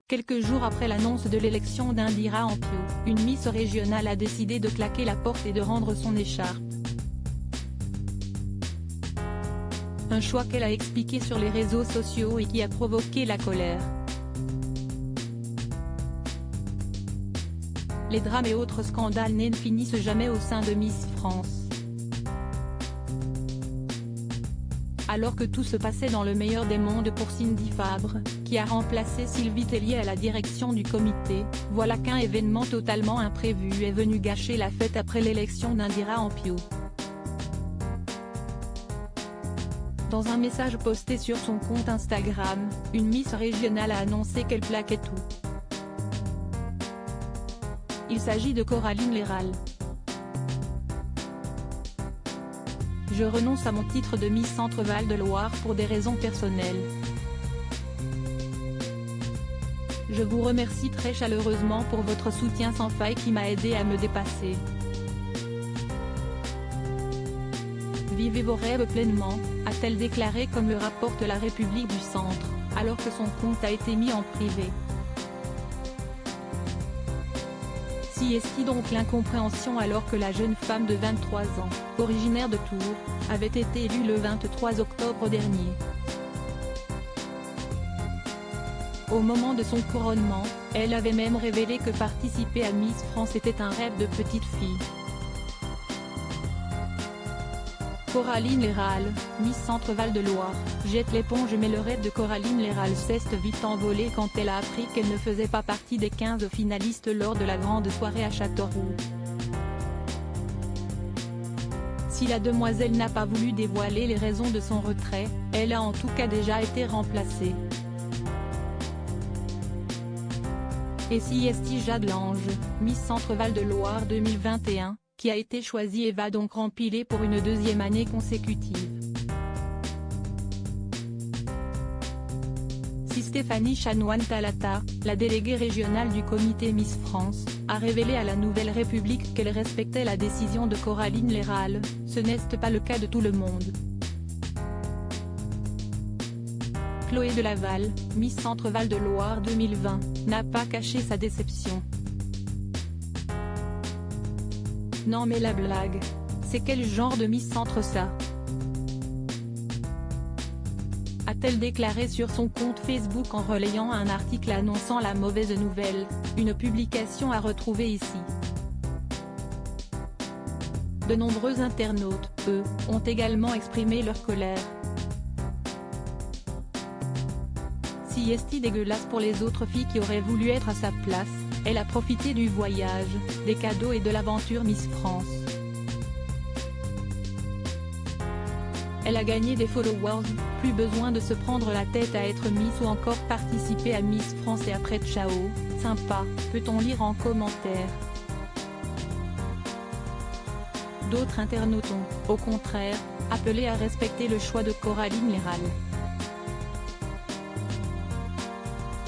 Quelques jours après l'annonce de l'élection d'Indira Ampio, une Miss régionale a décidé de claquer la porte et de rendre son écharpe. Un choix qu'elle a expliqué sur les réseaux sociaux et qui a provoqué la colère. Les drames et autres scandales ne finissent jamais au sein de Miss France. Alors que tout se passait dans le meilleur des mondes pour Cindy Fabre, qui a remplacé Sylvie Tellier à la direction du comité, voilà qu'un événement totalement imprévu est venu gâcher la fête après l'élection d'Indira Ampio. Dans un message posté sur son compte Instagram, une Miss régionale a annoncé qu'elle plaquait tout. Il s'agit de Coraline Léral. Je renonce à mon titre de Miss Centre-Val de Loire pour des raisons personnelles. Je vous remercie très chaleureusement pour votre soutien sans faille qui m'a aidé à me dépasser. Vivez vos rêves pleinement, a-t-elle déclaré comme le rapporte La République du Centre, alors que son compte a été mis en privé. Si est-il donc l'incompréhension alors que la jeune femme de 23 ans, originaire de Tours, avait été élue le 23 octobre dernier. Au moment de son couronnement, elle avait même révélé que participer à Miss France était un rêve de petite fille. Coraline Léral, Miss Centre-Val de Loire, jette l'éponge mais le rêve de Coraline Léral s'est vite envolé quand elle a appris qu'elle ne faisait pas partie des 15 finalistes lors de la grande soirée à Châteauroux. Si la demoiselle n'a pas voulu dévoiler les raisons de son retrait, elle a en tout cas déjà été remplacée. Et si est Jade Lange, Miss Centre-Val de Loire 2021, qui a été choisie et va donc rempiler pour une deuxième année consécutive. Si Stéphanie Chanoine-Talata, la déléguée régionale du comité Miss France, a révélé à la Nouvelle République qu'elle respectait la décision de Coraline Léral, ce n'est pas le cas de tout le monde. Chloé de Laval, Miss Centre-Val de Loire 2020, n'a pas caché sa déception. Non mais la blague, c'est quel genre de Miss Centre ça? A-t-elle déclaré sur son compte Facebook en relayant un article annonçant la mauvaise nouvelle, une publication à retrouver ici. De nombreux internautes, eux, ont également exprimé leur colère. Si est dégueulasse pour les autres filles qui auraient voulu être à sa place, elle a profité du voyage, des cadeaux et de l'aventure Miss France. Elle a gagné des followers, plus besoin de se prendre la tête à être Miss ou encore participer à Miss France et après ciao, sympa, peut-on lire en commentaire. D'autres internautes ont, au contraire, appelé à respecter le choix de Coraline Léral.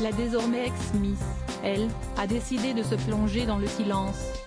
La désormais ex-Miss, elle, a décidé de se plonger dans le silence.